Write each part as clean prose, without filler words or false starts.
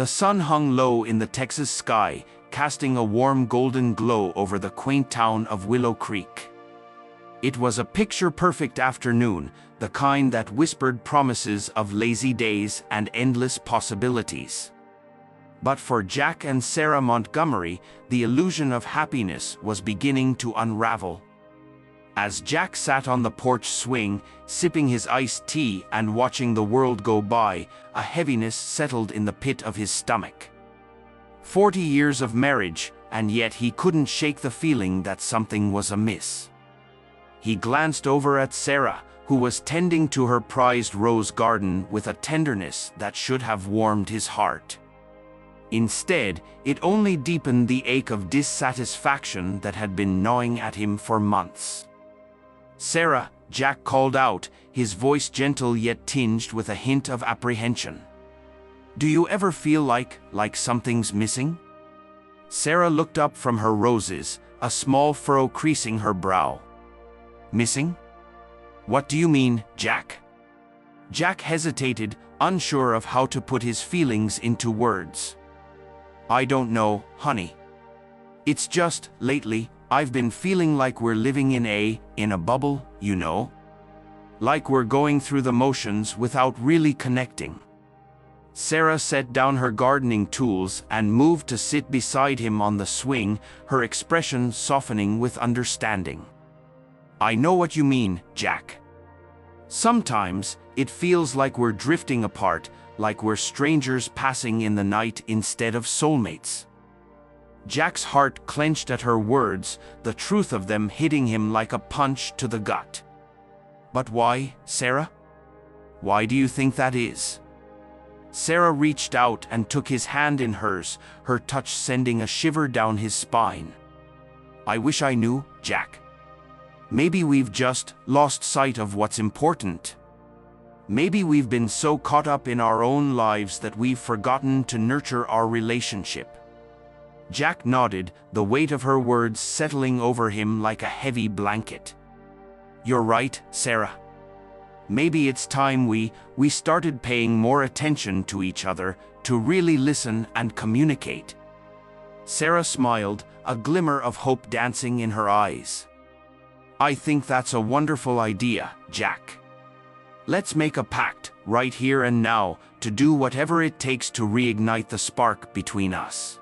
The sun hung low in the Texas sky, casting a warm golden glow over the quaint town of Willow Creek. It was a picture-perfect afternoon, the kind that whispered promises of lazy days and endless possibilities. But for Jack and Sarah Montgomery, the illusion of happiness was beginning to unravel. As Jack sat on the porch swing, sipping his iced tea and watching the world go by, a heaviness settled in the pit of his stomach. 40 years of marriage, and yet he couldn't shake the feeling that something was amiss. He glanced over at Sarah, who was tending to her prized rose garden with a tenderness that should have warmed his heart. Instead, it only deepened the ache of dissatisfaction that had been gnawing at him for months. "Sarah," Jack called out, his voice gentle yet tinged with a hint of apprehension. "Do you ever feel like something's missing?" Sarah looked up from her roses, a small furrow creasing her brow. "Missing? What do you mean, Jack?" Jack hesitated, unsure of how to put his feelings into words. "I don't know, honey. It's just, lately, I've been feeling like we're living in a bubble, you know? Like we're going through the motions without really connecting." Sarah set down her gardening tools and moved to sit beside him on the swing, her expression softening with understanding. "I know what you mean, Jack. Sometimes, it feels like we're drifting apart, like we're strangers passing in the night instead of soulmates." Jack's heart clenched at her words, the truth of them hitting him like a punch to the gut. "But why, Sarah? Why do you think that is?" Sarah reached out and took his hand in hers, her touch sending a shiver down his spine. "I wish I knew, Jack. Maybe we've just lost sight of what's important. Maybe we've been so caught up in our own lives that we've forgotten to nurture our relationship." Jack nodded, the weight of her words settling over him like a heavy blanket. "You're right, Sarah. Maybe it's time we started paying more attention to each other, to really listen and communicate." Sarah smiled, a glimmer of hope dancing in her eyes. "I think that's a wonderful idea, Jack. Let's make a pact, right here and now, to do whatever it takes to reignite the spark between us."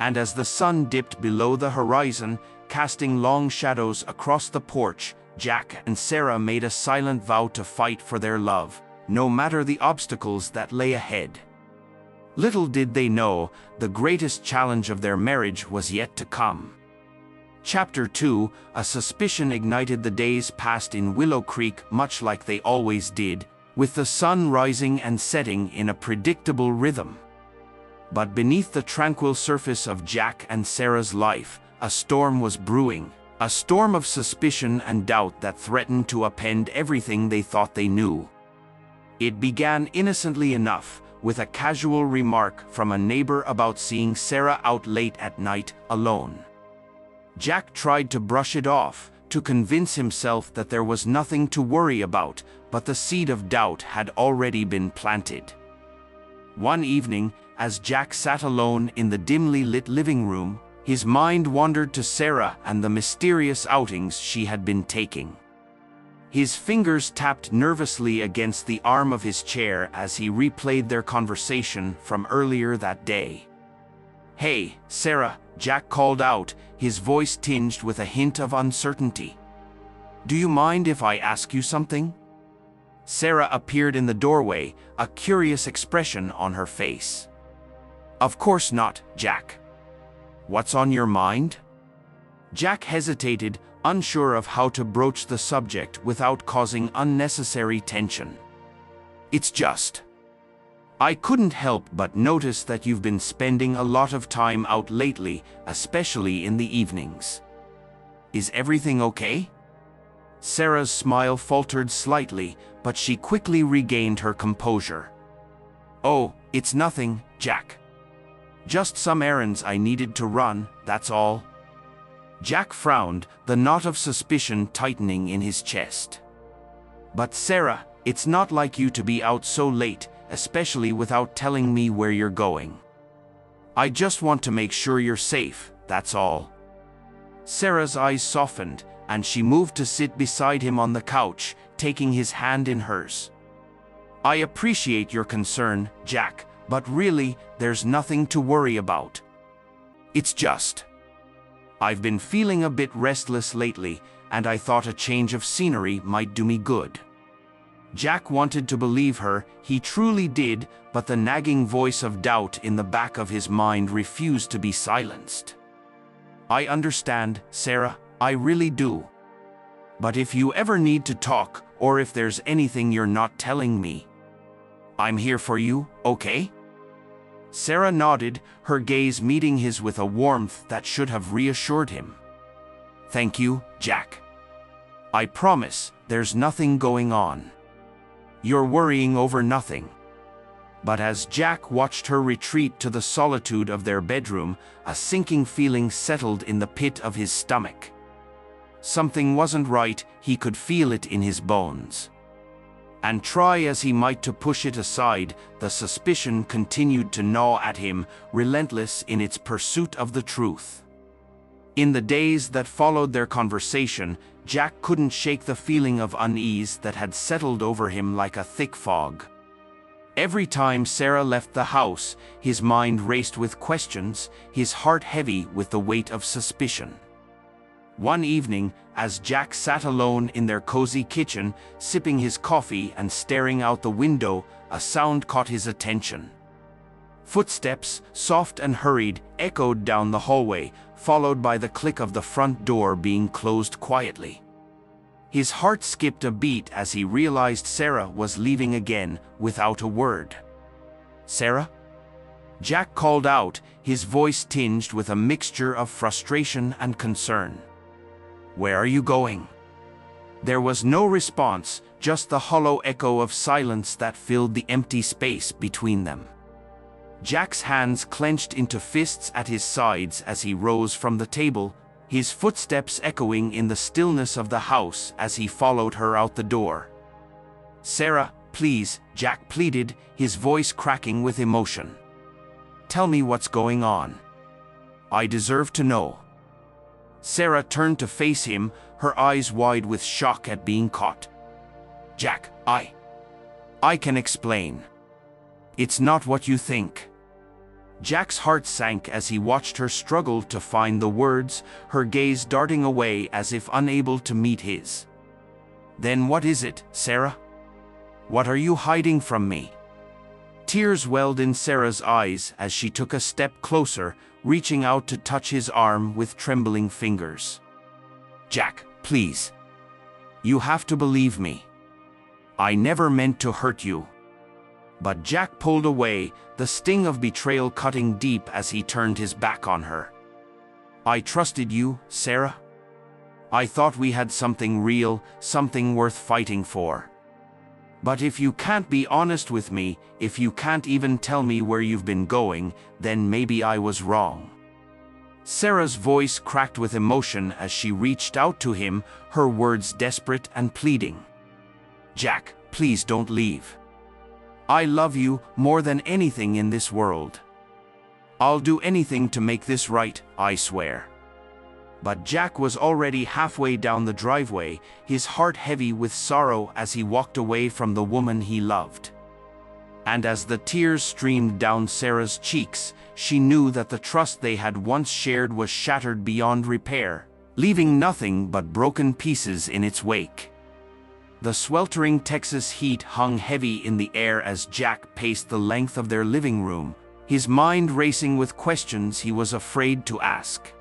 And as the sun dipped below the horizon, casting long shadows across the porch, Jack and Sarah made a silent vow to fight for their love, no matter the obstacles that lay ahead. Little did they know, the greatest challenge of their marriage was yet to come. Chapter 2, a suspicion ignited the days passed in Willow Creek much like they always did, with the sun rising and setting in a predictable rhythm. But beneath the tranquil surface of Jack and Sarah's life, a storm was brewing, a storm of suspicion and doubt that threatened to upend everything they thought they knew. It began innocently enough, with a casual remark from a neighbor about seeing Sarah out late at night, alone. Jack tried to brush it off, to convince himself that there was nothing to worry about, but the seed of doubt had already been planted. One evening, as Jack sat alone in the dimly lit living room, his mind wandered to Sarah and the mysterious outings she had been taking. His fingers tapped nervously against the arm of his chair as he replayed their conversation from earlier that day. "Hey, Sarah," Jack called out, his voice tinged with a hint of uncertainty. "Do you mind if I ask you something?" Sarah appeared in the doorway, a curious expression on her face. "Of course not, Jack. What's on your mind?" Jack hesitated, unsure of how to broach the subject without causing unnecessary tension. "It's just, I couldn't help but notice that you've been spending a lot of time out lately, especially in the evenings. Is everything okay?" Sarah's smile faltered slightly, but she quickly regained her composure. "Oh, it's nothing, Jack. Just some errands I needed to run, that's all." Jack frowned, the knot of suspicion tightening in his chest. "But Sarah, it's not like you to be out so late," especially without telling me where you're going. I just want to make sure you're safe, that's all." Sarah's eyes softened, and she moved to sit beside him on the couch, taking his hand in hers. "I appreciate your concern, Jack, but really, there's nothing to worry about. It's just, I've been feeling a bit restless lately, and I thought a change of scenery might do me good." Jack wanted to believe her, he truly did, but the nagging voice of doubt in the back of his mind refused to be silenced. "I understand, Sarah, I really do. But if you ever need to talk, or if there's anything you're not telling me, I'm here for you, okay?" Sarah nodded, her gaze meeting his with a warmth that should have reassured him. "Thank you, Jack. I promise, there's nothing going on. You're worrying over nothing." But as Jack watched her retreat to the solitude of their bedroom, a sinking feeling settled in the pit of his stomach. Something wasn't right, he could feel it in his bones. And try as he might to push it aside, the suspicion continued to gnaw at him, relentless in its pursuit of the truth. In the days that followed their conversation, Jack couldn't shake the feeling of unease that had settled over him like a thick fog. Every time Sarah left the house, his mind raced with questions, his heart heavy with the weight of suspicion. One evening, as Jack sat alone in their cozy kitchen, sipping his coffee and staring out the window, a sound caught his attention. Footsteps, soft and hurried, echoed down the hallway, followed by the click of the front door being closed quietly. His heart skipped a beat as he realized Sarah was leaving again, without a word. "Sarah?" Jack called out, his voice tinged with a mixture of frustration and concern. "Where are you going?" There was no response, just the hollow echo of silence that filled the empty space between them. Jack's hands clenched into fists at his sides as he rose from the table, his footsteps echoing in the stillness of the house as he followed her out the door. "Sarah, please," Jack pleaded, his voice cracking with emotion. "Tell me what's going on. I deserve to know." Sarah turned to face him, her eyes wide with shock at being caught. "Jack, I can explain. It's not what you think." Jack's heart sank as he watched her struggle to find the words, her gaze darting away as if unable to meet his. "Then what is it, Sarah? What are you hiding from me?" Tears welled in Sarah's eyes as she took a step closer, reaching out to touch his arm with trembling fingers. "Jack, please. You have to believe me. I never meant to hurt you." But Jack pulled away, the sting of betrayal cutting deep as he turned his back on her. "I trusted you, Sarah. I thought we had something real, something worth fighting for. But if you can't be honest with me, if you can't even tell me where you've been going, then maybe I was wrong." Sarah's voice cracked with emotion as she reached out to him, her words desperate and pleading. "Jack, please don't leave. I love you more than anything in this world. I'll do anything to make this right, I swear." But Jack was already halfway down the driveway, his heart heavy with sorrow as he walked away from the woman he loved. And as the tears streamed down Sarah's cheeks, she knew that the trust they had once shared was shattered beyond repair, leaving nothing but broken pieces in its wake. The sweltering Texas heat hung heavy in the air as Jack paced the length of their living room, his mind racing with questions he was afraid to ask.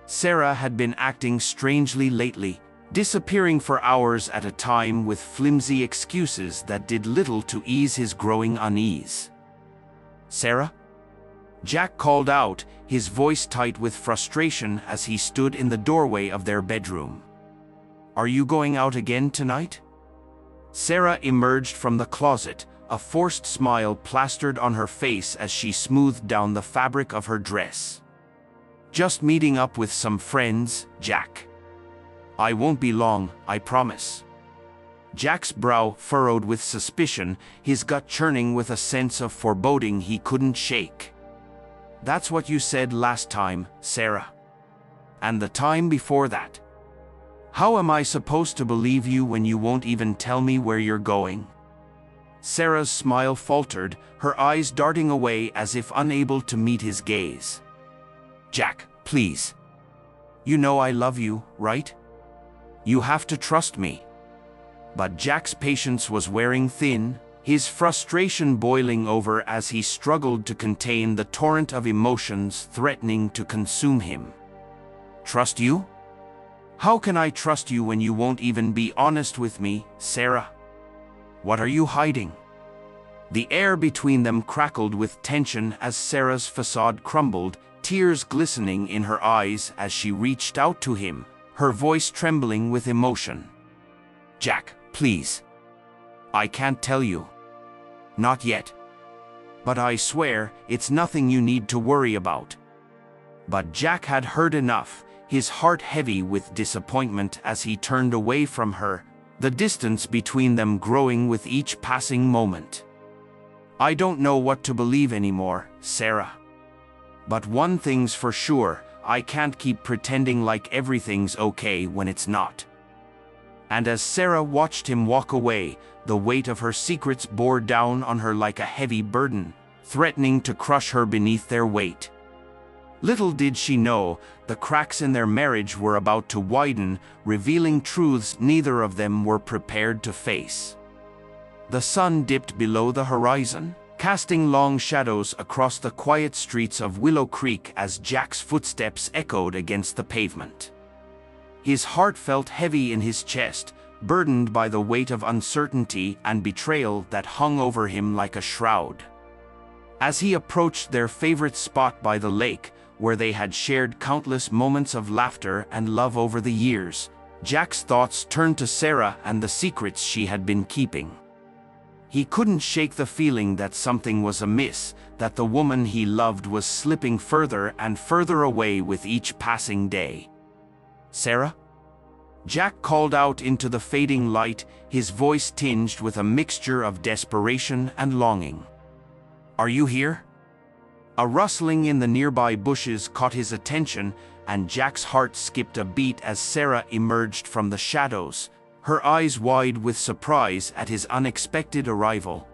Sarah had been acting strangely lately, disappearing for hours at a time with flimsy excuses that did little to ease his growing unease. "Sarah?" Jack called out, his voice tight with frustration as he stood in the doorway of their bedroom. "Are you going out again tonight?" Sarah emerged from the closet, a forced smile plastered on her face as she smoothed down the fabric of her dress. "Just meeting up with some friends, Jack. I won't be long, I promise." Jack's brow furrowed with suspicion, his gut churning with a sense of foreboding he couldn't shake. "That's what you said last time, Sarah. And the time before that. How am I supposed to believe you when you won't even tell me where you're going?" Sarah's smile faltered, her eyes darting away as if unable to meet his gaze. "Jack, please. You know I love you, right? You have to trust me." But Jack's patience was wearing thin, his frustration boiling over as he struggled to contain the torrent of emotions threatening to consume him. "Trust you? How can I trust you when you won't even be honest with me, Sarah? What are you hiding?" The air between them crackled with tension as Sarah's facade crumbled, tears glistening in her eyes as she reached out to him, her voice trembling with emotion. "Jack, please. I can't tell you. Not yet. But I swear, it's nothing you need to worry about." But Jack had heard enough, his heart heavy with disappointment as he turned away from her, the distance between them growing with each passing moment. "I don't know what to believe anymore, Sarah. But one thing's for sure, I can't keep pretending like everything's okay when it's not." And as Sarah watched him walk away, the weight of her secrets bore down on her like a heavy burden, threatening to crush her beneath their weight. Little did she know, the cracks in their marriage were about to widen, revealing truths neither of them were prepared to face. The sun dipped below the horizon, casting long shadows across the quiet streets of Willow Creek as Jack's footsteps echoed against the pavement. His heart felt heavy in his chest, burdened by the weight of uncertainty and betrayal that hung over him like a shroud. As he approached their favorite spot by the lake, where they had shared countless moments of laughter and love over the years, Jack's thoughts turned to Sarah and the secrets she had been keeping. He couldn't shake the feeling that something was amiss, that the woman he loved was slipping further and further away with each passing day. "Sarah?" Jack called out into the fading light, his voice tinged with a mixture of desperation and longing. "Are you here?" A rustling in the nearby bushes caught his attention, and Jack's heart skipped a beat as Sarah emerged from the shadows, her eyes wide with surprise at his unexpected arrival.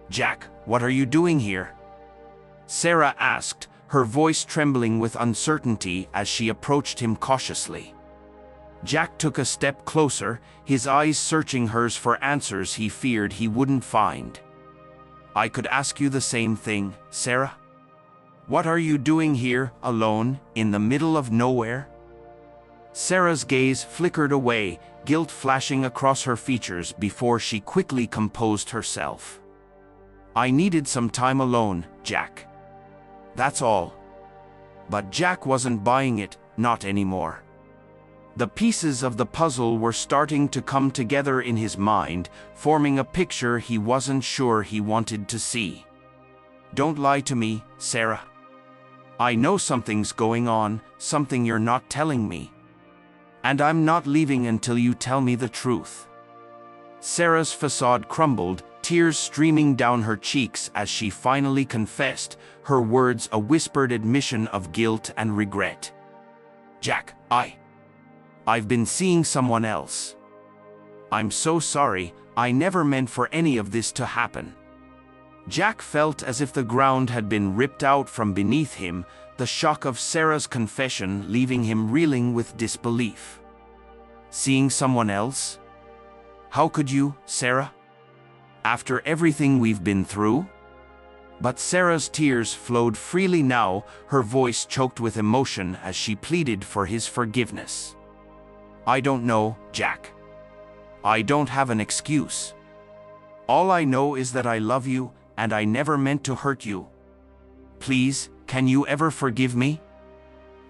"Jack, what are you doing here?" Sarah asked, her voice trembling with uncertainty as she approached him cautiously. Jack took a step closer, his eyes searching hers for answers he feared he wouldn't find. "I could ask you the same thing, Sarah. What are you doing here, alone, in the middle of nowhere?" Sarah's gaze flickered away, guilt flashing across her features before she quickly composed herself. "I needed some time alone, Jack. That's all." But Jack wasn't buying it, not anymore. The pieces of the puzzle were starting to come together in his mind, forming a picture he wasn't sure he wanted to see. "Don't lie to me, Sarah. I know something's going on, something you're not telling me. And I'm not leaving until you tell me the truth." Sarah's facade crumbled, tears streaming down her cheeks as she finally confessed, her words a whispered admission of guilt and regret. "Jack, I've been seeing someone else. I'm so sorry, I never meant for any of this to happen." Jack felt as if the ground had been ripped out from beneath him, the shock of Sarah's confession leaving him reeling with disbelief. "Seeing someone else? How could you, Sarah? After everything we've been through?" But Sarah's tears flowed freely now, her voice choked with emotion as she pleaded for his forgiveness. "I don't know, Jack. I don't have an excuse. All I know is that I love you, and I never meant to hurt you. Please, can you ever forgive me?"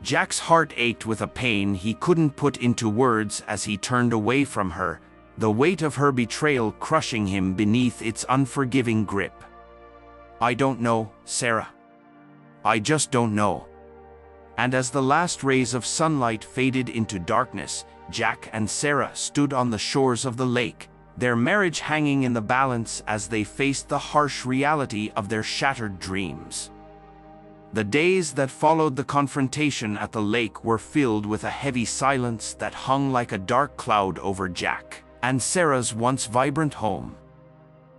Jack's heart ached with a pain he couldn't put into words as he turned away from her, the weight of her betrayal crushing him beneath its unforgiving grip. "I don't know, Sarah. I just don't know." And as the last rays of sunlight faded into darkness, Jack and Sarah stood on the shores of the lake, their marriage hanging in the balance as they faced the harsh reality of their shattered dreams. The days that followed the confrontation at the lake were filled with a heavy silence that hung like a dark cloud over Jack and Sarah's once vibrant home.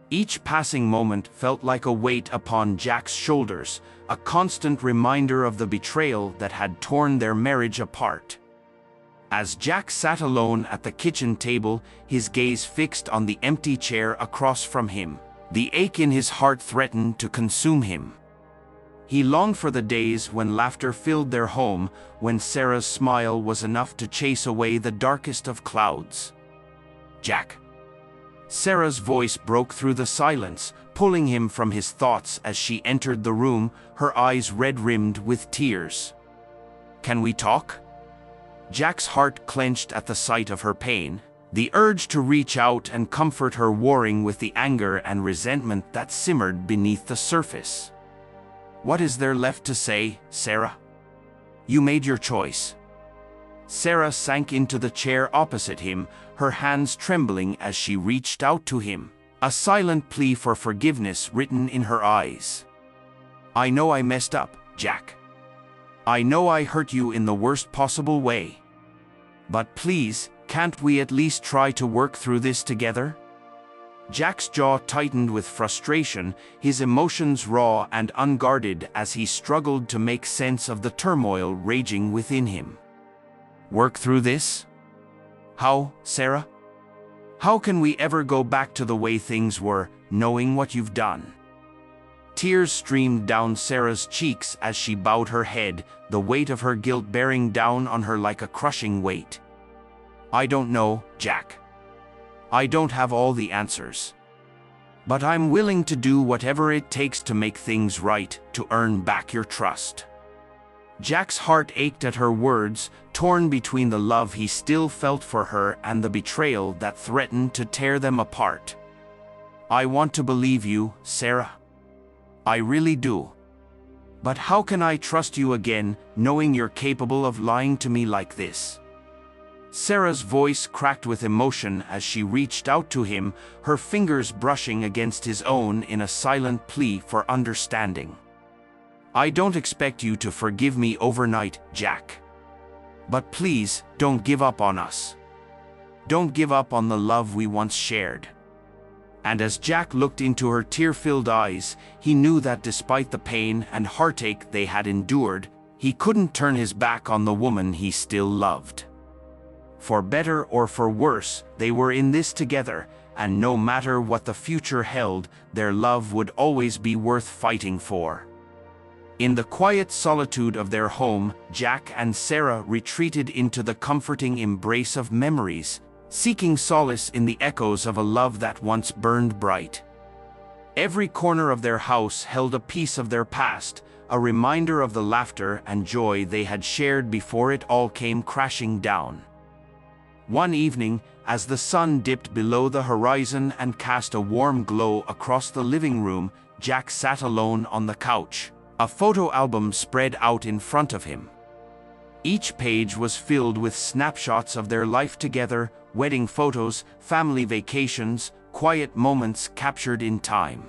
Each passing moment felt like a weight upon Jack's shoulders, a constant reminder of the betrayal that had torn their marriage apart. As Jack sat alone at the kitchen table, his gaze fixed on the empty chair across from him, the ache in his heart threatened to consume him. He longed for the days when laughter filled their home, when Sarah's smile was enough to chase away the darkest of clouds. "Jack." Sarah's voice broke through the silence, pulling him from his thoughts as she entered the room, her eyes red-rimmed with tears. "Can we talk?" Jack's heart clenched at the sight of her pain, the urge to reach out and comfort her warring with the anger and resentment that simmered beneath the surface. "What is there left to say, Sarah? You made your choice." Sarah sank into the chair opposite him, her hands trembling as she reached out to him, a silent plea for forgiveness written in her eyes. "I know I messed up, Jack. I know I hurt you in the worst possible way. But please, can't we at least try to work through this together?" Jack's jaw tightened with frustration, his emotions raw and unguarded as he struggled to make sense of the turmoil raging within him. "Work through this? How, Sarah? How can we ever go back to the way things were, knowing what you've done?" Tears streamed down Sarah's cheeks as she bowed her head, the weight of her guilt bearing down on her like a crushing weight. "I don't know, Jack. I don't have all the answers. But I'm willing to do whatever it takes to make things right, to earn back your trust." Jack's heart ached at her words, torn between the love he still felt for her and the betrayal that threatened to tear them apart. "I want to believe you, Sarah. I really do. But how can I trust you again, knowing you're capable of lying to me like this?" Sarah's voice cracked with emotion as she reached out to him, her fingers brushing against his own in a silent plea for understanding. "I don't expect you to forgive me overnight, Jack. But please, don't give up on us. Don't give up on the love we once shared." And as Jack looked into her tear-filled eyes, he knew that despite the pain and heartache they had endured, he couldn't turn his back on the woman he still loved. For better or for worse, they were in this together, and no matter what the future held, their love would always be worth fighting for. In the quiet solitude of their home, Jack and Sarah retreated into the comforting embrace of memories, seeking solace in the echoes of a love that once burned bright. Every corner of their house held a piece of their past, a reminder of the laughter and joy they had shared before it all came crashing down. One evening, as the sun dipped below the horizon and cast a warm glow across the living room, Jack sat alone on the couch, a photo album spread out in front of him. Each page was filled with snapshots of their life together, wedding photos, family vacations, quiet moments captured in time.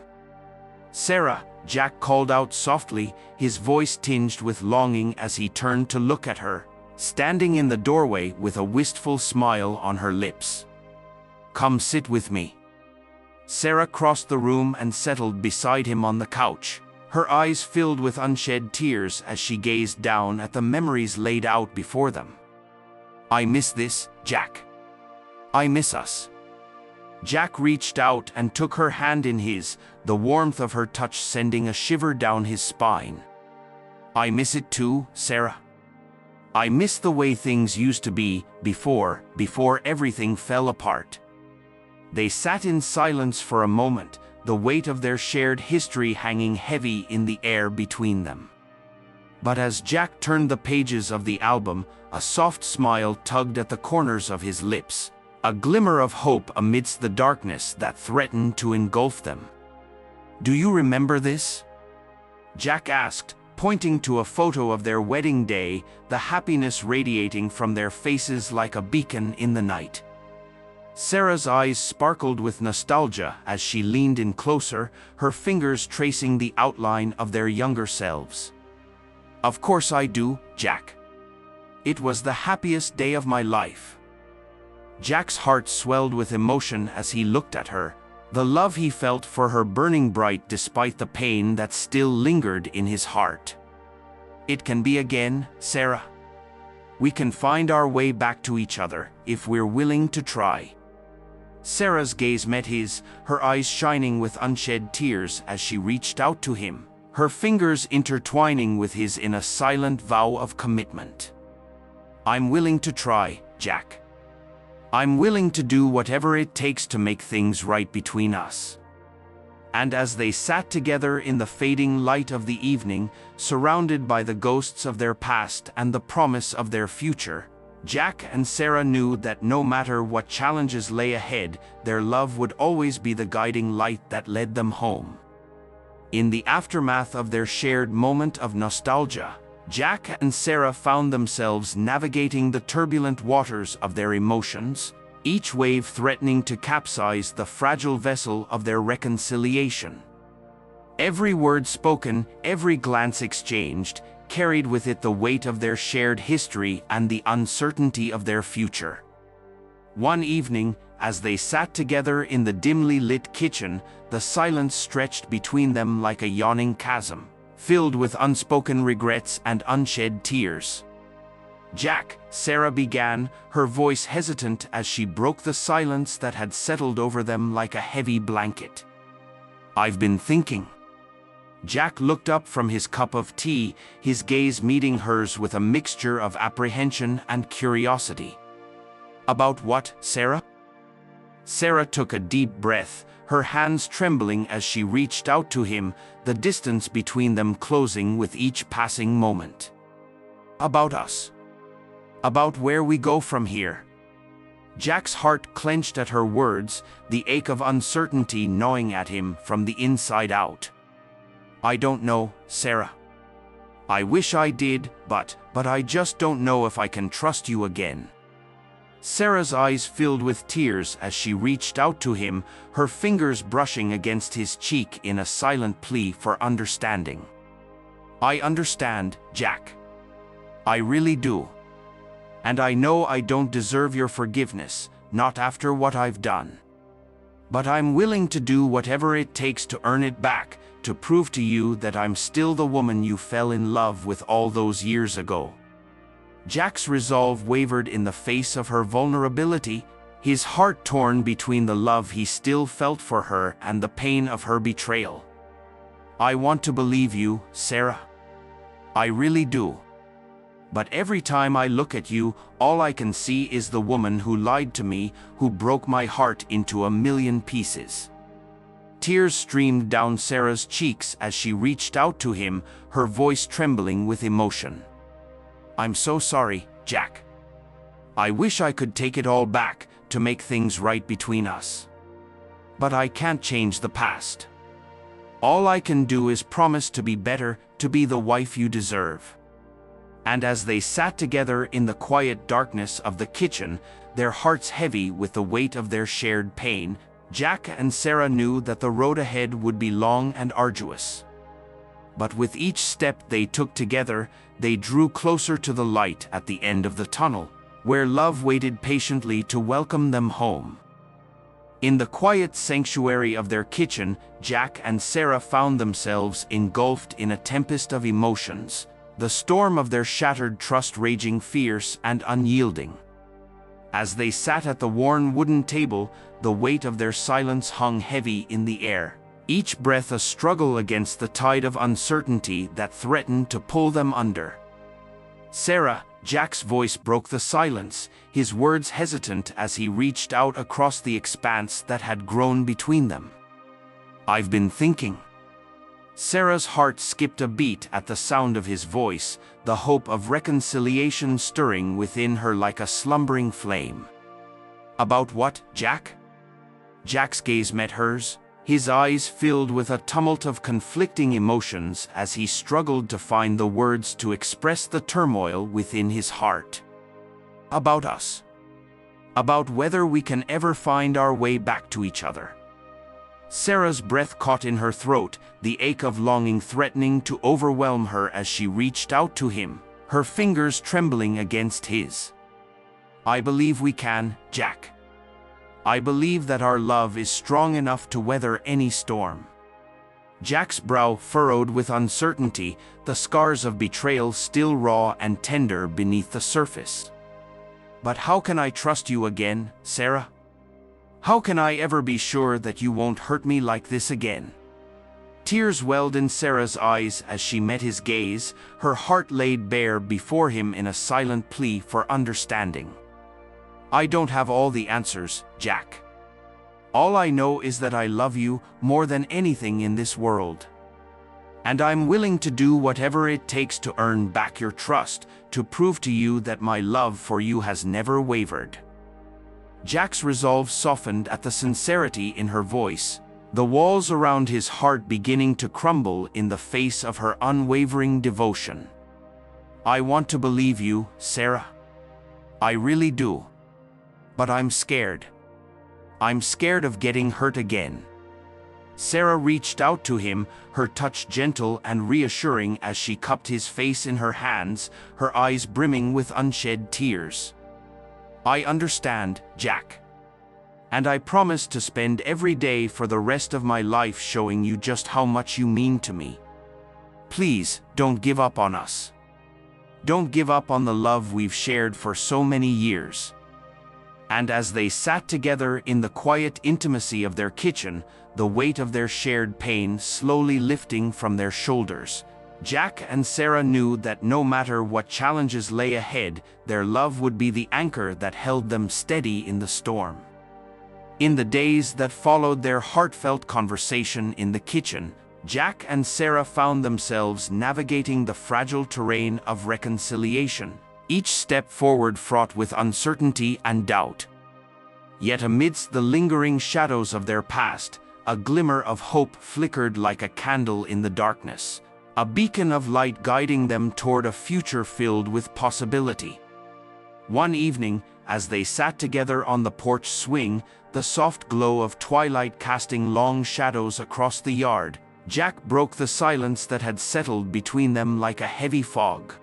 "Sarah," Jack called out softly, his voice tinged with longing as he turned to look at her, standing in the doorway with a wistful smile on her lips. "Come sit with me." Sarah crossed the room and settled beside him on the couch, her eyes filled with unshed tears as she gazed down at the memories laid out before them. "I miss this, Jack. I miss us." Jack reached out and took her hand in his, the warmth of her touch sending a shiver down his spine. "I miss it too, Sarah. I miss the way things used to be, before everything fell apart." They sat in silence for a moment, the weight of their shared history hanging heavy in the air between them. But as Jack turned the pages of the album, a soft smile tugged at the corners of his lips, a glimmer of hope amidst the darkness that threatened to engulf them. "Do you remember this?" Jack asked, pointing to a photo of their wedding day, the happiness radiating from their faces like a beacon in the night. Sarah's eyes sparkled with nostalgia as she leaned in closer, her fingers tracing the outline of their younger selves. "Of course I do, Jack. It was the happiest day of my life." Jack's heart swelled with emotion as he looked at her, the love he felt for her burning bright despite the pain that still lingered in his heart. "It can be again, Sarah. We can find our way back to each other if we're willing to try." Sarah's gaze met his, her eyes shining with unshed tears as she reached out to him, her fingers intertwining with his in a silent vow of commitment. "I'm willing to try, Jack. I'm willing to do whatever it takes to make things right between us." And as they sat together in the fading light of the evening, surrounded by the ghosts of their past and the promise of their future, Jack and Sarah knew that no matter what challenges lay ahead, their love would always be the guiding light that led them home. In the aftermath of their shared moment of nostalgia, Jack and Sarah found themselves navigating the turbulent waters of their emotions, each wave threatening to capsize the fragile vessel of their reconciliation. Every word spoken, every glance exchanged, carried with it the weight of their shared history and the uncertainty of their future. One evening, as they sat together in the dimly lit kitchen, the silence stretched between them like a yawning chasm, filled with unspoken regrets and unshed tears. "Jack," Sarah began, her voice hesitant as she broke the silence that had settled over them like a heavy blanket. "I've been thinking." Jack looked up from his cup of tea, his gaze meeting hers with a mixture of apprehension and curiosity. "About what, Sarah?" Sarah took a deep breath, her hands trembling as she reached out to him, the distance between them closing with each passing moment. "About us. About where we go from here." Jack's heart clenched at her words, the ache of uncertainty gnawing at him from the inside out. "I don't know, Sarah. I wish I did, but I just don't know if I can trust you again." Sarah's eyes filled with tears as she reached out to him, her fingers brushing against his cheek in a silent plea for understanding. "I understand, Jack. I really do. And I know I don't deserve your forgiveness, not after what I've done. But I'm willing to do whatever it takes to earn it back, to prove to you that I'm still the woman you fell in love with all those years ago." Jack's resolve wavered in the face of her vulnerability, his heart torn between the love he still felt for her and the pain of her betrayal. "I want to believe you, Sarah. I really do. But every time I look at you, all I can see is the woman who lied to me, who broke my heart into a million pieces." Tears streamed down Sarah's cheeks as she reached out to him, her voice trembling with emotion. "I'm so sorry, Jack. I wish I could take it all back, to make things right between us. But I can't change the past. All I can do is promise to be better, to be the wife you deserve." And as they sat together in the quiet darkness of the kitchen, their hearts heavy with the weight of their shared pain, Jack and Sarah knew that the road ahead would be long and arduous. But with each step they took together, they drew closer to the light at the end of the tunnel, where love waited patiently to welcome them home. In the quiet sanctuary of their kitchen, Jack and Sarah found themselves engulfed in a tempest of emotions, the storm of their shattered trust raging fierce and unyielding. As they sat at the worn wooden table, the weight of their silence hung heavy in the air, each breath a struggle against the tide of uncertainty that threatened to pull them under. "Sarah," Jack's voice broke the silence, his words hesitant as he reached out across the expanse that had grown between them. "I've been thinking." Sarah's heart skipped a beat at the sound of his voice, the hope of reconciliation stirring within her like a slumbering flame. "About what, Jack?" Jack's gaze met hers, his eyes filled with a tumult of conflicting emotions as he struggled to find the words to express the turmoil within his heart. "About us. about whether we can ever find our way back to each other. Sarah's breath caught in her throat, the ache of longing threatening to overwhelm her as she reached out to him, her fingers trembling against his. I believe we can, Jack. I believe that our love is strong enough to weather any storm. Jack's brow furrowed with uncertainty, the scars of betrayal still raw and tender beneath the surface. But how can I trust you again, Sarah? How can I ever be sure that you won't hurt me like this again? Tears welled in Sarah's eyes as she met his gaze, her heart laid bare before him in a silent plea for understanding. I don't have all the answers, Jack. All I know is that I love you more than anything in this world. And I'm willing to do whatever it takes to earn back your trust, to prove to you that my love for you has never wavered. Jack's resolve softened at the sincerity in her voice, the walls around his heart beginning to crumble in the face of her unwavering devotion. I want to believe you, Sarah. I really do. But I'm scared. I'm scared of getting hurt again. Sarah reached out to him, her touch gentle and reassuring as she cupped his face in her hands, her eyes brimming with unshed tears. I understand, Jack. And I promise to spend every day for the rest of my life showing you just how much you mean to me. Please, don't give up on us. Don't give up on the love we've shared for so many years. And as they sat together in the quiet intimacy of their kitchen, the weight of their shared pain slowly lifting from their shoulders, Jack and Sarah knew that no matter what challenges lay ahead, their love would be the anchor that held them steady in the storm. In the days that followed their heartfelt conversation in the kitchen, Jack and Sarah found themselves navigating the fragile terrain of reconciliation, each step forward fraught with uncertainty and doubt. Yet amidst the lingering shadows of their past, a glimmer of hope flickered like a candle in the darkness, a beacon of light guiding them toward a future filled with possibility. One evening, as they sat together on the porch swing, the soft glow of twilight casting long shadows across the yard, Jack broke the silence that had settled between them like a heavy fog.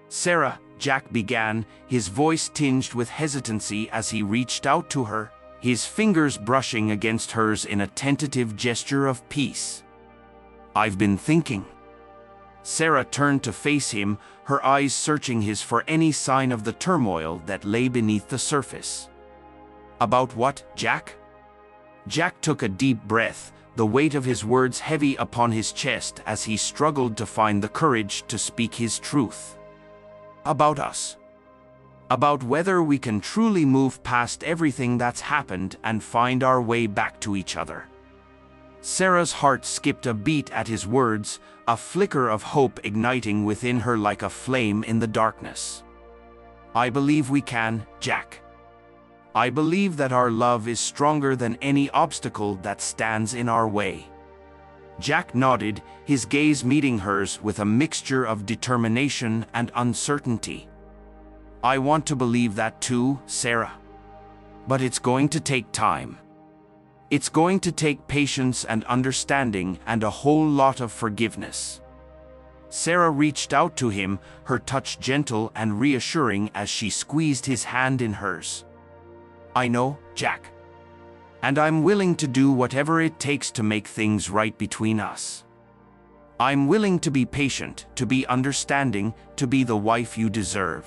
Sarah, Jack began, his voice tinged with hesitancy as he reached out to her, his fingers brushing against hers in a tentative gesture of peace. I've been thinking. Sarah turned to face him, her eyes searching his for any sign of the turmoil that lay beneath the surface. About what, Jack? Jack took a deep breath, the weight of his words heavy upon his chest as he struggled to find the courage to speak his truth. About us. About whether we can truly move past everything that's happened and find our way back to each other. Sarah's heart skipped a beat at his words, a flicker of hope igniting within her like a flame in the darkness. I believe we can, Jack. I believe that our love is stronger than any obstacle that stands in our way. Jack nodded, his gaze meeting hers with a mixture of determination and uncertainty. I want to believe that too, Sarah. But it's going to take time. It's going to take patience and understanding and a whole lot of forgiveness. Sarah reached out to him, her touch gentle and reassuring as she squeezed his hand in hers. I know, Jack. And I'm willing to do whatever it takes to make things right between us. I'm willing to be patient, to be understanding, to be the wife you deserve.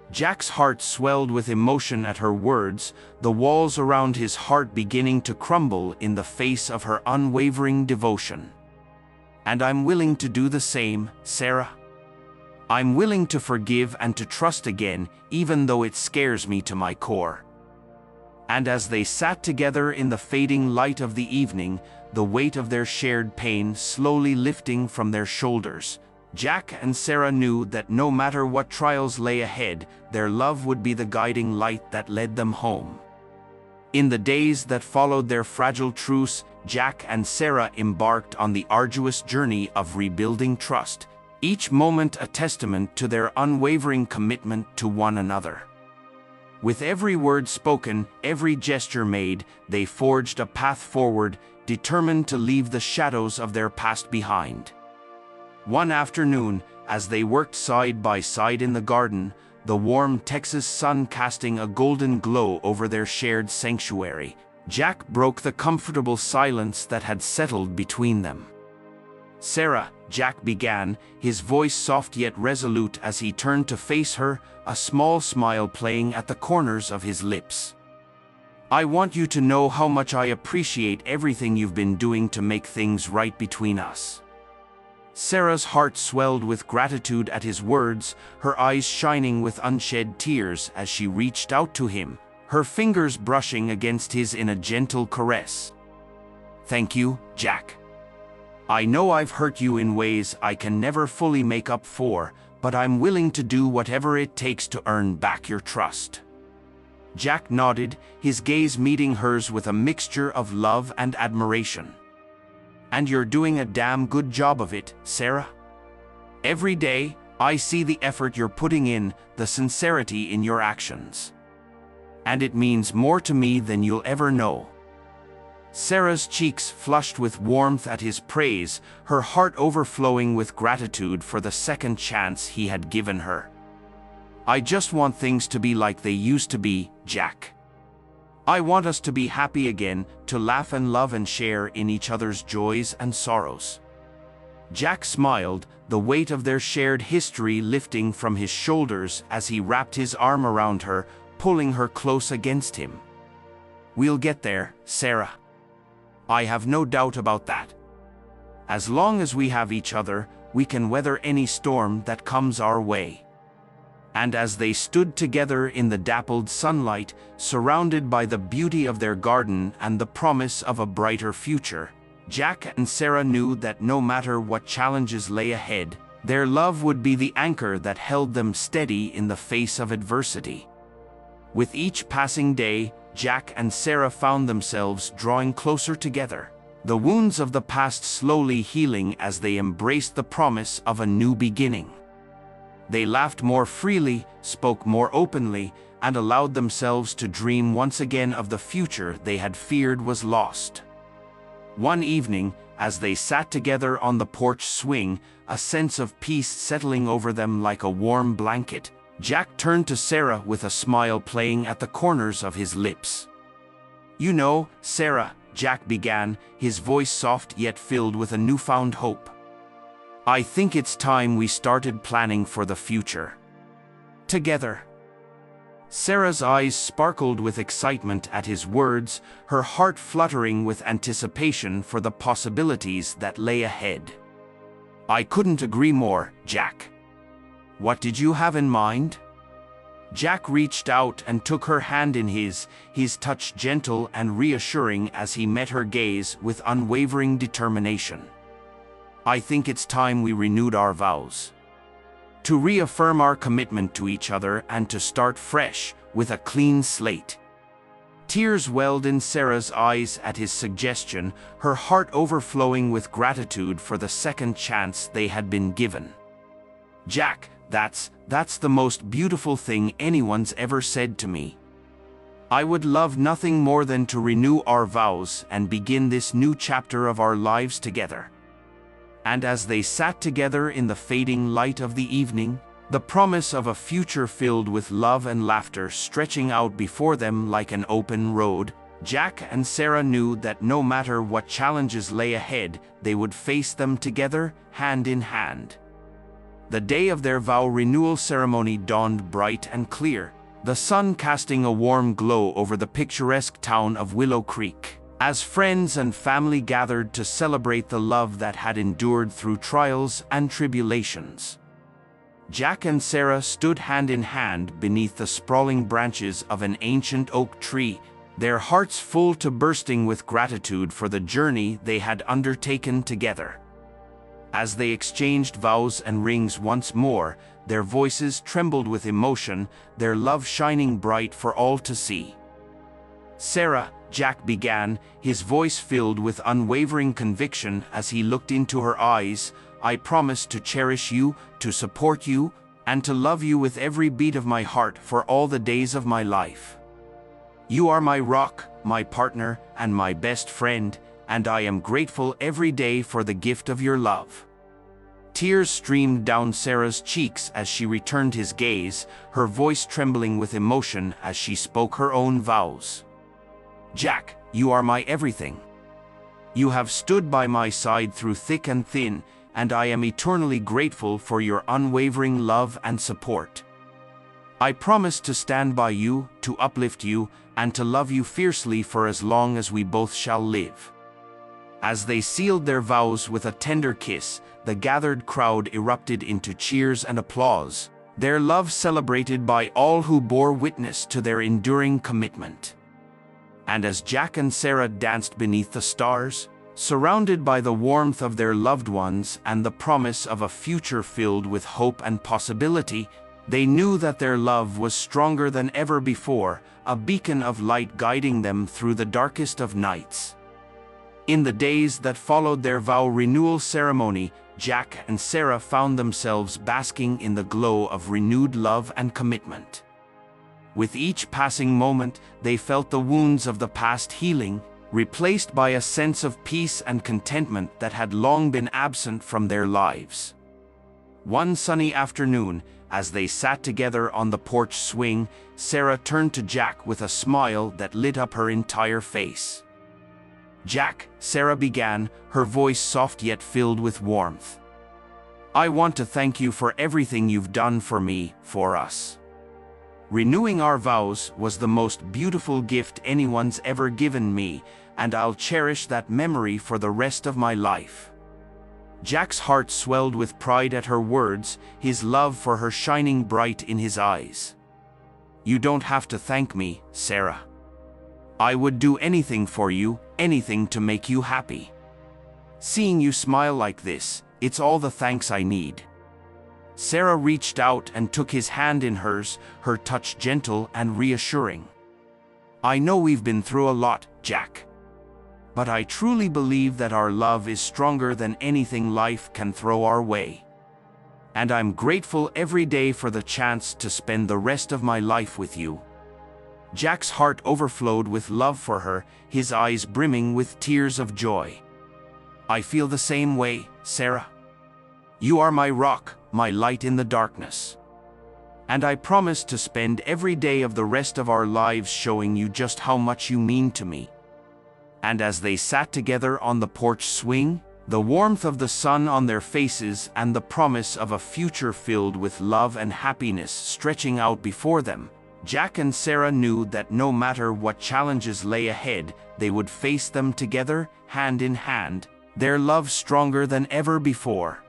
Jack's heart swelled with emotion at her words, the walls around his heart beginning to crumble in the face of her unwavering devotion. And I'm willing to do the same, Sarah. I'm willing to forgive and to trust again, even though it scares me to my core. And as they sat together in the fading light of the evening, the weight of their shared pain slowly lifting from their shoulders, Jack and Sarah knew that no matter what trials lay ahead, their love would be the guiding light that led them home. In the days that followed their fragile truce, Jack and Sarah embarked on the arduous journey of rebuilding trust, each moment a testament to their unwavering commitment to one another. With every word spoken, every gesture made, they forged a path forward, determined to leave the shadows of their past behind. One afternoon, as they worked side by side in the garden, the warm Texas sun casting a golden glow over their shared sanctuary, Jack broke the comfortable silence that had settled between them. "Sarah," Jack began, his voice soft yet resolute as he turned to face her, a small smile playing at the corners of his lips. "I want you to know how much I appreciate everything you've been doing to make things right between us." Sarah's heart swelled with gratitude at his words, her eyes shining with unshed tears as she reached out to him, her fingers brushing against his in a gentle caress. "Thank you, Jack. I know I've hurt you in ways I can never fully make up for, but I'm willing to do whatever it takes to earn back your trust." Jack nodded, his gaze meeting hers with a mixture of love and admiration. "And you're doing a damn good job of it, Sarah. Every day, I see the effort you're putting in, the sincerity in your actions. And it means more to me than you'll ever know." Sarah's cheeks flushed with warmth at his praise, her heart overflowing with gratitude for the second chance he had given her. "I just want things to be like they used to be, Jack. I want us to be happy again, to laugh and love and share in each other's joys and sorrows." Jack smiled, the weight of their shared history lifting from his shoulders as he wrapped his arm around her, pulling her close against him. "We'll get there, Sarah. I have no doubt about that. As long as we have each other, we can weather any storm that comes our way." And as they stood together in the dappled sunlight, surrounded by the beauty of their garden and the promise of a brighter future, Jack and Sarah knew that no matter what challenges lay ahead, their love would be the anchor that held them steady in the face of adversity. With each passing day, Jack and Sarah found themselves drawing closer together, the wounds of the past slowly healing as they embraced the promise of a new beginning. They laughed more freely, spoke more openly, and allowed themselves to dream once again of the future they had feared was lost. One evening, as they sat together on the porch swing, a sense of peace settling over them like a warm blanket, Jack turned to Sarah with a smile playing at the corners of his lips. "You know, Sarah," Jack began, his voice soft yet filled with a newfound hope, "I think it's time we started planning for the future. Together." Sarah's eyes sparkled with excitement at his words, her heart fluttering with anticipation for the possibilities that lay ahead. "I couldn't agree more, Jack. What did you have in mind?" Jack reached out and took her hand in his touch gentle and reassuring as he met her gaze with unwavering determination. "I think it's time we renewed our vows. To reaffirm our commitment to each other and to start fresh, with a clean slate." Tears welled in Sarah's eyes at his suggestion, her heart overflowing with gratitude for the second chance they had been given. "Jack, that's the most beautiful thing anyone's ever said to me. I would love nothing more than to renew our vows and begin this new chapter of our lives together." And as they sat together in the fading light of the evening, the promise of a future filled with love and laughter stretching out before them like an open road, Jack and Sarah knew that no matter what challenges lay ahead, they would face them together, hand in hand. The day of their vow renewal ceremony dawned bright and clear, the sun casting a warm glow over the picturesque town of Willow Creek, as friends and family gathered to celebrate the love that had endured through trials and tribulations. Jack and Sarah stood hand in hand beneath the sprawling branches of an ancient oak tree, their hearts full to bursting with gratitude for the journey they had undertaken together. As they exchanged vows and rings once more, their voices trembled with emotion, their love shining bright for all to see. "Sarah," Jack began, his voice filled with unwavering conviction as he looked into her eyes, "I promise to cherish you, to support you, and to love you with every beat of my heart for all the days of my life. You are my rock, my partner, and my best friend, and I am grateful every day for the gift of your love." Tears streamed down Sarah's cheeks as she returned his gaze, her voice trembling with emotion as she spoke her own vows. "Jack, you are my everything. You have stood by my side through thick and thin, and I am eternally grateful for your unwavering love and support. I promise to stand by you, to uplift you, and to love you fiercely for as long as we both shall live." As they sealed their vows with a tender kiss, the gathered crowd erupted into cheers and applause, their love celebrated by all who bore witness to their enduring commitment. And as Jack and Sarah danced beneath the stars, surrounded by the warmth of their loved ones and the promise of a future filled with hope and possibility, they knew that their love was stronger than ever before, a beacon of light guiding them through the darkest of nights. In the days that followed their vow renewal ceremony, Jack and Sarah found themselves basking in the glow of renewed love and commitment. With each passing moment, they felt the wounds of the past healing, replaced by a sense of peace and contentment that had long been absent from their lives. One sunny afternoon, as they sat together on the porch swing, Sarah turned to Jack with a smile that lit up her entire face. "Jack," Sarah began, her voice soft yet filled with warmth, "I want to thank you for everything you've done for me, for us. Renewing our vows was the most beautiful gift anyone's ever given me, and I'll cherish that memory for the rest of my life." Jack's heart swelled with pride at her words, his love for her shining bright in his eyes. "You don't have to thank me, Sarah. I would do anything for you, anything to make you happy. Seeing you smile like this, it's all the thanks I need." Sarah reached out and took his hand in hers, her touch gentle and reassuring. "I know we've been through a lot, Jack. But I truly believe that our love is stronger than anything life can throw our way. And I'm grateful every day for the chance to spend the rest of my life with you." Jack's heart overflowed with love for her, his eyes brimming with tears of joy. "I feel the same way, Sarah. You are my rock, my light in the darkness. And I promise to spend every day of the rest of our lives showing you just how much you mean to me." And as they sat together on the porch swing, the warmth of the sun on their faces and the promise of a future filled with love and happiness stretching out before them, Jack and Sarah knew that no matter what challenges lay ahead, they would face them together, hand in hand, their love stronger than ever before.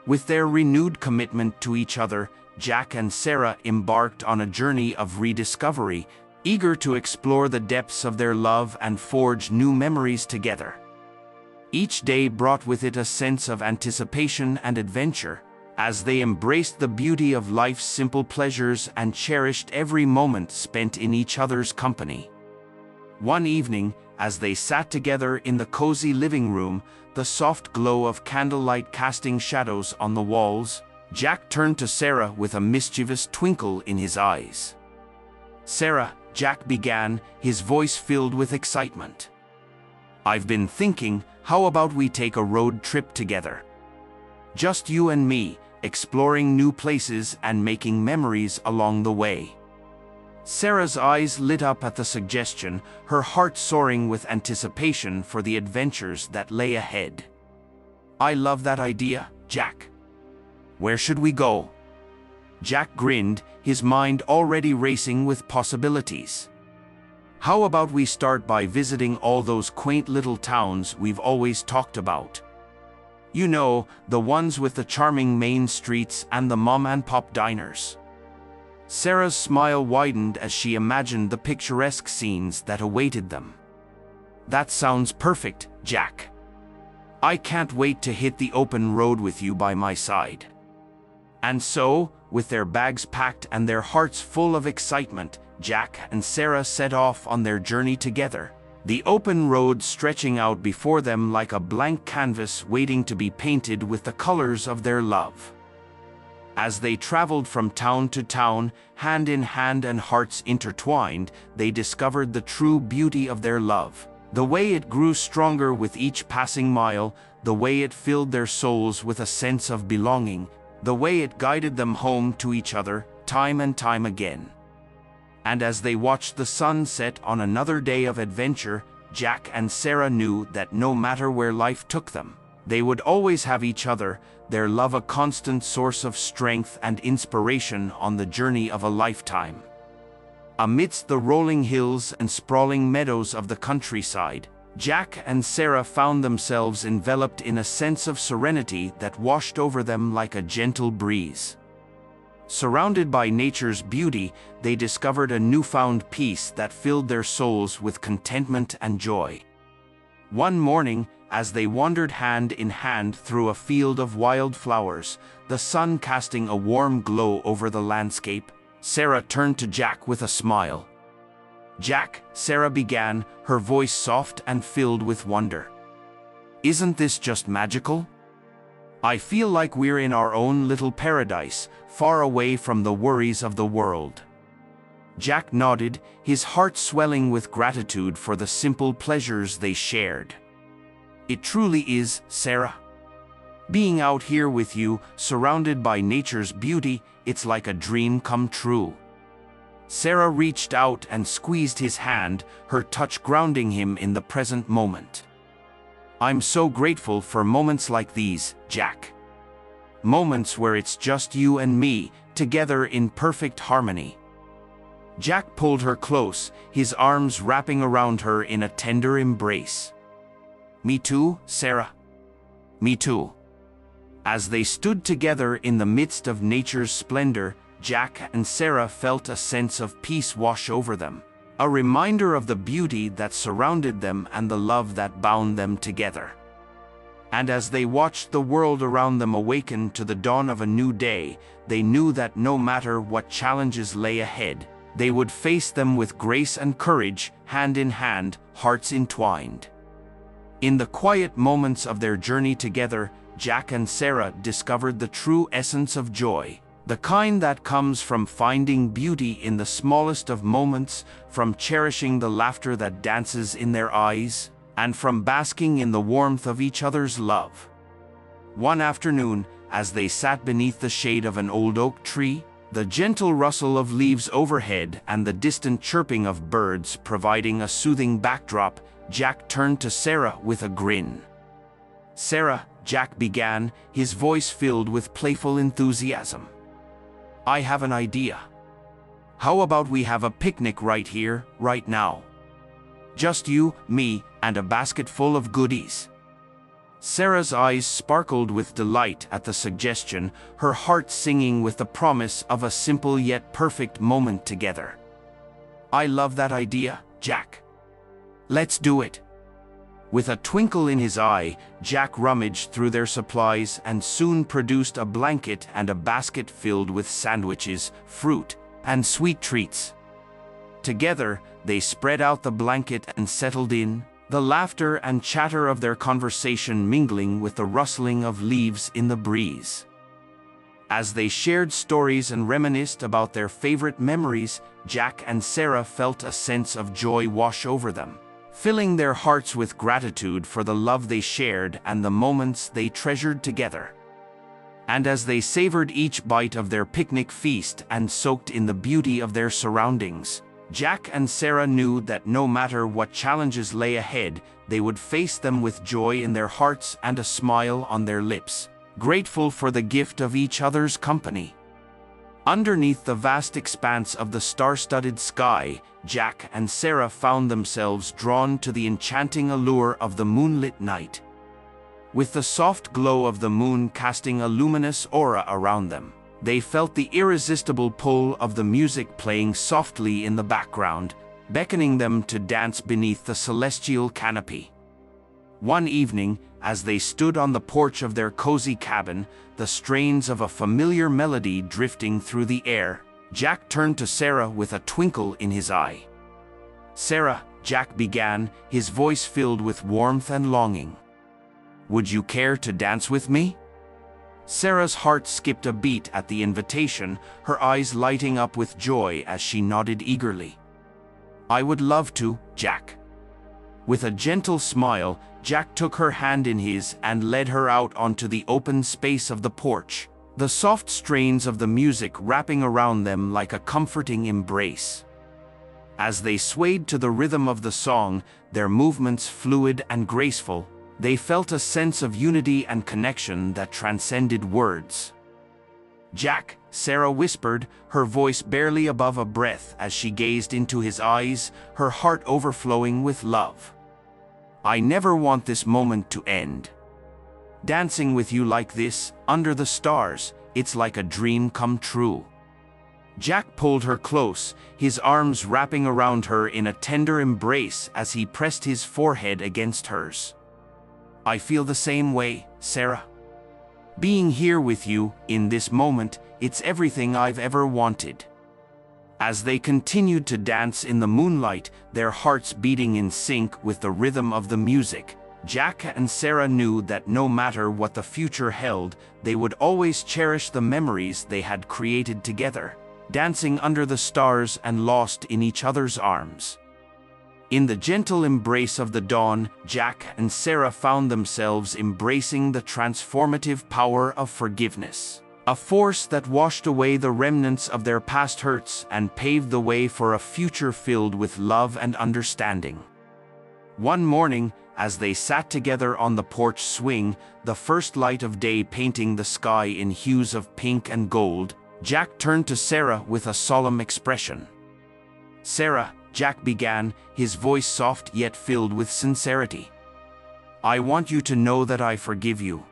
With their renewed commitment to each other, Jack and Sarah embarked on a journey of rediscovery, eager to explore the depths of their love and forge new memories together. Each day brought with it a sense of anticipation and adventure, as they embraced the beauty of life's simple pleasures and cherished every moment spent in each other's company. One evening, as they sat together in the cozy living room, the soft glow of candlelight casting shadows on the walls, Jack turned to Sarah with a mischievous twinkle in his eyes. "Sarah," Jack began, his voice filled with excitement, "I've been thinking, how about we take a road trip together? Just you and me, exploring new places and making memories along the way." Sarah's eyes lit up at the suggestion, her heart soaring with anticipation for the adventures that lay ahead. "I love that idea, Jack. Where should we go?" Jack grinned, his mind already racing with possibilities. "How about we start by visiting all those quaint little towns we've always talked about? You know, the ones with the charming main streets and the mom-and-pop diners." Sarah's smile widened as she imagined the picturesque scenes that awaited them. "That sounds perfect, Jack. I can't wait to hit the open road with you by my side." And so, with their bags packed and their hearts full of excitement, Jack and Sarah set off on their journey together, the open road stretching out before them like a blank canvas waiting to be painted with the colors of their love. As they traveled from town to town, hand in hand and hearts intertwined, they discovered the true beauty of their love. The way it grew stronger with each passing mile, the way it filled their souls with a sense of belonging, the way it guided them home to each other, time and time again. And as they watched the sun set on another day of adventure, Jack and Sarah knew that no matter where life took them, they would always have each other, their love a constant source of strength and inspiration on the journey of a lifetime. Amidst the rolling hills and sprawling meadows of the countryside, Jack and Sarah found themselves enveloped in a sense of serenity that washed over them like a gentle breeze. Surrounded by nature's beauty, they discovered a newfound peace that filled their souls with contentment and joy. One morning, as they wandered hand in hand through a field of wild flowers, the sun casting a warm glow over the landscape, Sarah turned to Jack with a smile. "Jack," Sarah began, her voice soft and filled with wonder. "Isn't this just magical? I feel like we're in our own little paradise, far away from the worries of the world." Jack nodded, his heart swelling with gratitude for the simple pleasures they shared. "It truly is, Sarah. Being out here with you, surrounded by nature's beauty, it's like a dream come true." Sarah reached out and squeezed his hand, her touch grounding him in the present moment. "I'm so grateful for moments like these, Jack. Moments where it's just you and me, together in perfect harmony." Jack pulled her close, his arms wrapping around her in a tender embrace. "Me too, Sarah. Me too." As they stood together in the midst of nature's splendor, Jack and Sarah felt a sense of peace wash over them, a reminder of the beauty that surrounded them and the love that bound them together. And as they watched the world around them awaken to the dawn of a new day, they knew that no matter what challenges lay ahead, they would face them with grace and courage, hand in hand, hearts entwined. In the quiet moments of their journey together, Jack and Sarah discovered the true essence of joy, the kind that comes from finding beauty in the smallest of moments, from cherishing the laughter that dances in their eyes, and from basking in the warmth of each other's love. One afternoon, as they sat beneath the shade of an old oak tree, the gentle rustle of leaves overhead and the distant chirping of birds providing a soothing backdrop, Jack turned to Sarah with a grin. "Sarah," Jack began, his voice filled with playful enthusiasm, "I have an idea. How about we have a picnic right here, right now? Just you, me, and a basket full of goodies." Sarah's eyes sparkled with delight at the suggestion, her heart singing with the promise of a simple yet perfect moment together. "I love that idea, Jack. Let's do it." With a twinkle in his eye, Jack rummaged through their supplies and soon produced a blanket and a basket filled with sandwiches, fruit, and sweet treats. Together, they spread out the blanket and settled in, the laughter and chatter of their conversation mingling with the rustling of leaves in the breeze. As they shared stories and reminisced about their favorite memories, Jack and Sarah felt a sense of joy wash over them, filling their hearts with gratitude for the love they shared and the moments they treasured together. And as they savored each bite of their picnic feast and soaked in the beauty of their surroundings, Jack and Sarah knew that no matter what challenges lay ahead, they would face them with joy in their hearts and a smile on their lips, grateful for the gift of each other's company. Underneath the vast expanse of the star-studded sky, Jack and Sarah found themselves drawn to the enchanting allure of the moonlit night. With the soft glow of the moon casting a luminous aura around them, they felt the irresistible pull of the music playing softly in the background, beckoning them to dance beneath the celestial canopy. One evening, as they stood on the porch of their cozy cabin, the strains of a familiar melody drifting through the air, Jack turned to Sarah with a twinkle in his eye. "Sarah," Jack began, his voice filled with warmth and longing, "would you care to dance with me?" Sarah's heart skipped a beat at the invitation, her eyes lighting up with joy as she nodded eagerly. "I would love to, Jack." With a gentle smile, Jack took her hand in his and led her out onto the open space of the porch, the soft strains of the music wrapping around them like a comforting embrace. As they swayed to the rhythm of the song, their movements fluid and graceful, they felt a sense of unity and connection that transcended words. "Jack," Sarah whispered, her voice barely above a breath as she gazed into his eyes, her heart overflowing with love. "I never want this moment to end. Dancing with you like this, under the stars, it's like a dream come true." Jack pulled her close, his arms wrapping around her in a tender embrace as he pressed his forehead against hers. "I feel the same way, Sarah. Being here with you, in this moment, it's everything I've ever wanted." As they continued to dance in the moonlight, their hearts beating in sync with the rhythm of the music, Jack and Sarah knew that no matter what the future held, they would always cherish the memories they had created together, dancing under the stars and lost in each other's arms. In the gentle embrace of the dawn, Jack and Sarah found themselves embracing the transformative power of forgiveness, a force that washed away the remnants of their past hurts and paved the way for a future filled with love and understanding. One morning, as they sat together on the porch swing, the first light of day painting the sky in hues of pink and gold, Jack turned to Sarah with a solemn expression. "Sarah," Jack began, his voice soft yet filled with sincerity, "I want you to know that I forgive you.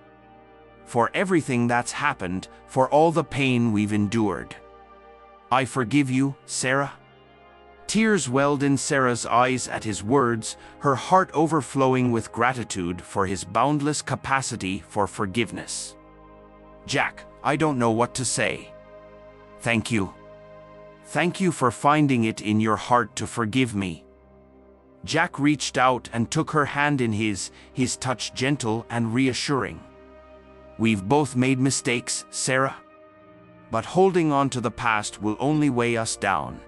For everything that's happened, for all the pain we've endured. I forgive you, Sarah." Tears welled in Sarah's eyes at his words, her heart overflowing with gratitude for his boundless capacity for forgiveness. "Jack, I don't know what to say. Thank you. Thank you for finding it in your heart to forgive me." Jack reached out and took her hand in his touch gentle and reassuring. "We've both made mistakes, Sarah. But holding on to the past will only weigh us down.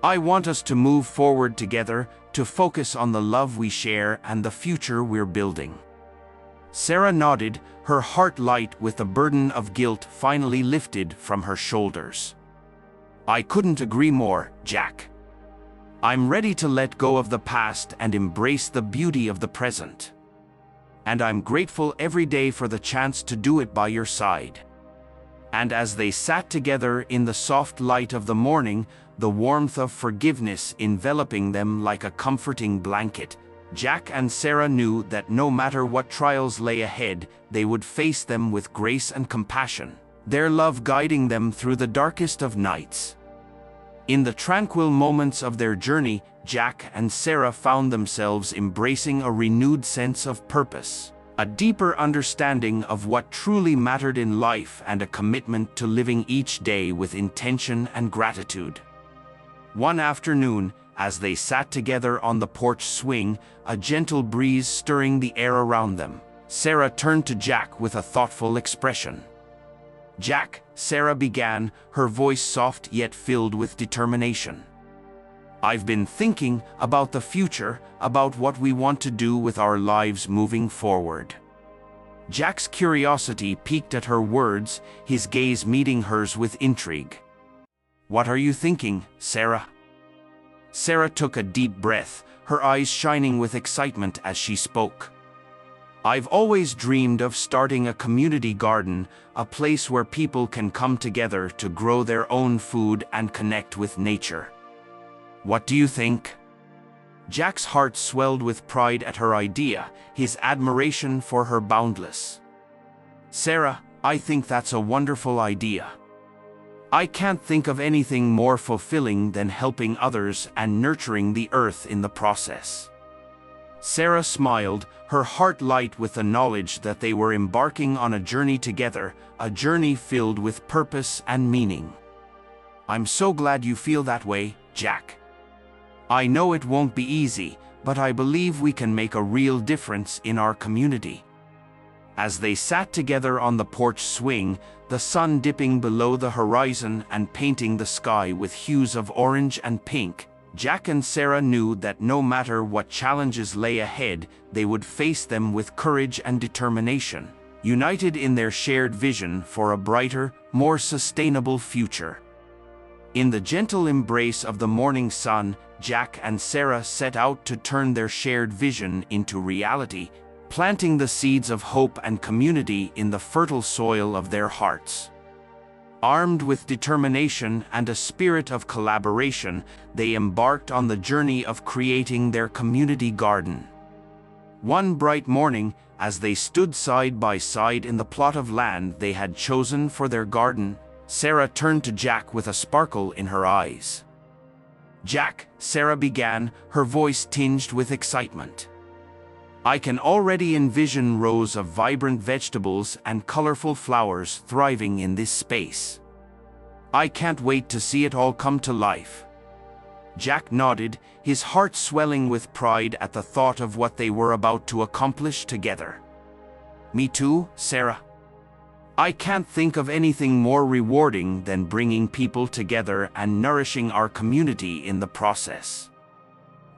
I want us to move forward together, to focus on the love we share and the future we're building." Sarah nodded, her heart light with the burden of guilt finally lifted from her shoulders. "I couldn't agree more, Jack. I'm ready to let go of the past and embrace the beauty of the present. And I'm grateful every day for the chance to do it by your side." And as they sat together in the soft light of the morning, the warmth of forgiveness enveloping them like a comforting blanket, Jack and Sarah knew that no matter what trials lay ahead, they would face them with grace and compassion, their love guiding them through the darkest of nights. In the tranquil moments of their journey, Jack and Sarah found themselves embracing a renewed sense of purpose, a deeper understanding of what truly mattered in life and a commitment to living each day with intention and gratitude. One afternoon, as they sat together on the porch swing, a gentle breeze stirring the air around them, Sarah turned to Jack with a thoughtful expression. "Jack," Sarah began, her voice soft yet filled with determination. "I've been thinking about the future, about what we want to do with our lives moving forward." Jack's curiosity piqued at her words, his gaze meeting hers with intrigue. "What are you thinking, Sarah?" Sarah took a deep breath, her eyes shining with excitement as she spoke. "I've always dreamed of starting a community garden, a place where people can come together to grow their own food and connect with nature. What do you think?" Jack's heart swelled with pride at her idea, his admiration for her boundless. "Sarah, I think that's a wonderful idea. I can't think of anything more fulfilling than helping others and nurturing the earth in the process." Sarah smiled, her heart light with the knowledge that they were embarking on a journey together, a journey filled with purpose and meaning. "I'm so glad you feel that way, Jack. I know it won't be easy, but I believe we can make a real difference in our community." As they sat together on the porch swing, the sun dipping below the horizon and painting the sky with hues of orange and pink, Jack and Sarah knew that no matter what challenges lay ahead, they would face them with courage and determination, united in their shared vision for a brighter, more sustainable future. In the gentle embrace of the morning sun, Jack and Sarah set out to turn their shared vision into reality, planting the seeds of hope and community in the fertile soil of their hearts. Armed with determination and a spirit of collaboration, they embarked on the journey of creating their community garden. One bright morning, as they stood side by side in the plot of land they had chosen for their garden, Sarah turned to Jack with a sparkle in her eyes. "Jack," Sarah began, her voice tinged with excitement. "I can already envision rows of vibrant vegetables and colorful flowers thriving in this space. I can't wait to see it all come to life." Jack nodded, his heart swelling with pride at the thought of what they were about to accomplish together. "Me too, Sarah. I can't think of anything more rewarding than bringing people together and nourishing our community in the process."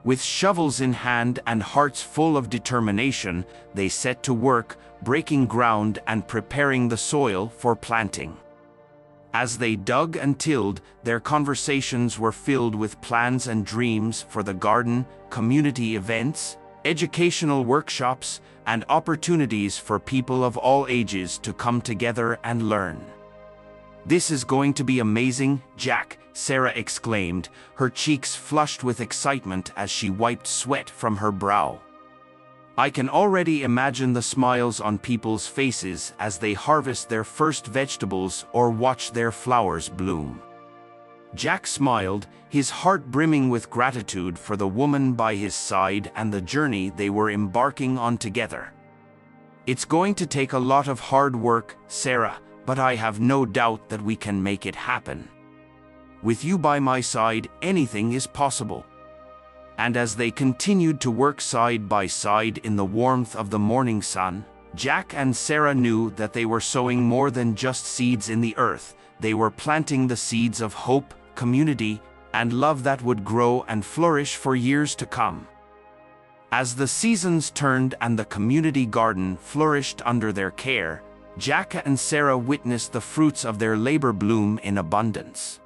With shovels in hand and hearts full of determination, they set to work, breaking ground and preparing the soil for planting. As they dug and tilled, their conversations were filled with plans and dreams for the garden, community events, educational workshops, and opportunities for people of all ages to come together and learn. "This is going to be amazing, Jack," Sarah exclaimed, her cheeks flushed with excitement as she wiped sweat from her brow. "I can already imagine the smiles on people's faces as they harvest their first vegetables or watch their flowers bloom." Jack smiled, his heart brimming with gratitude for the woman by his side and the journey they were embarking on together. "It's going to take a lot of hard work, Sarah, but I have no doubt that we can make it happen. With you by my side, anything is possible." And as they continued to work side by side in the warmth of the morning sun, Jack and Sarah knew that they were sowing more than just seeds in the earth. They were planting the seeds of hope, community, and love that would grow and flourish for years to come. As the seasons turned and the community garden flourished under their care, Jack and Sarah witnessed the fruits of their labor bloom in abundance.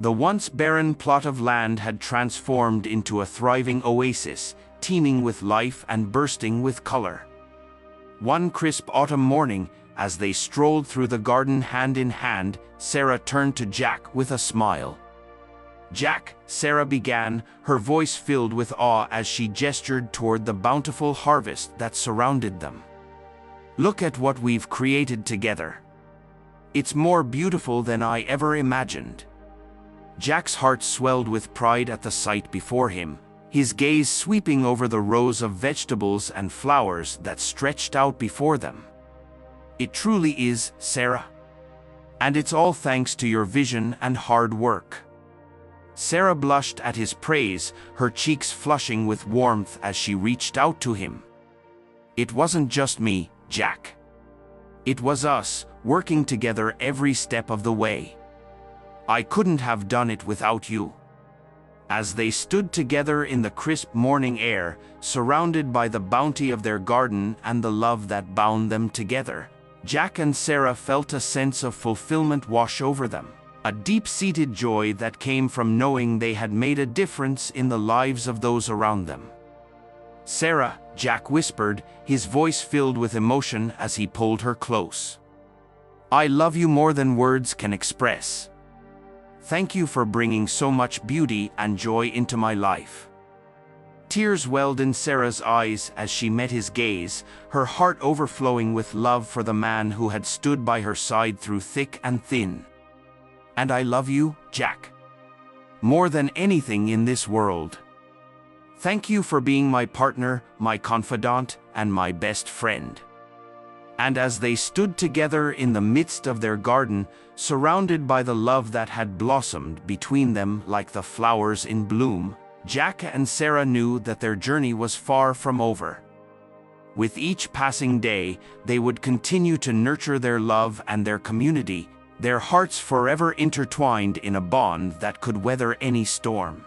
The once barren plot of land had transformed into a thriving oasis, teeming with life and bursting with color. One crisp autumn morning, as they strolled through the garden hand in hand, Sarah turned to Jack with a smile. "Jack," Sarah began, her voice filled with awe as she gestured toward the bountiful harvest that surrounded them. "Look at what we've created together. It's more beautiful than I ever imagined." Jack's heart swelled with pride at the sight before him, his gaze sweeping over the rows of vegetables and flowers that stretched out before them. "It truly is, Sarah. And it's all thanks to your vision and hard work." Sarah blushed at his praise, her cheeks flushing with warmth as she reached out to him. "It wasn't just me, Jack. It was us, working together every step of the way. I couldn't have done it without you." As they stood together in the crisp morning air, surrounded by the bounty of their garden and the love that bound them together, Jack and Sarah felt a sense of fulfillment wash over them, a deep-seated joy that came from knowing they had made a difference in the lives of those around them. "Sarah," Jack whispered, his voice filled with emotion as he pulled her close. "I love you more than words can express. Thank you for bringing so much beauty and joy into my life." Tears welled in Sarah's eyes as she met his gaze, her heart overflowing with love for the man who had stood by her side through thick and thin. "And I love you, Jack. More than anything in this world. Thank you for being my partner, my confidant, and my best friend." And as they stood together in the midst of their garden, surrounded by the love that had blossomed between them like the flowers in bloom, Jack and Sarah knew that their journey was far from over. With each passing day, they would continue to nurture their love and their community, their hearts forever intertwined in a bond that could weather any storm.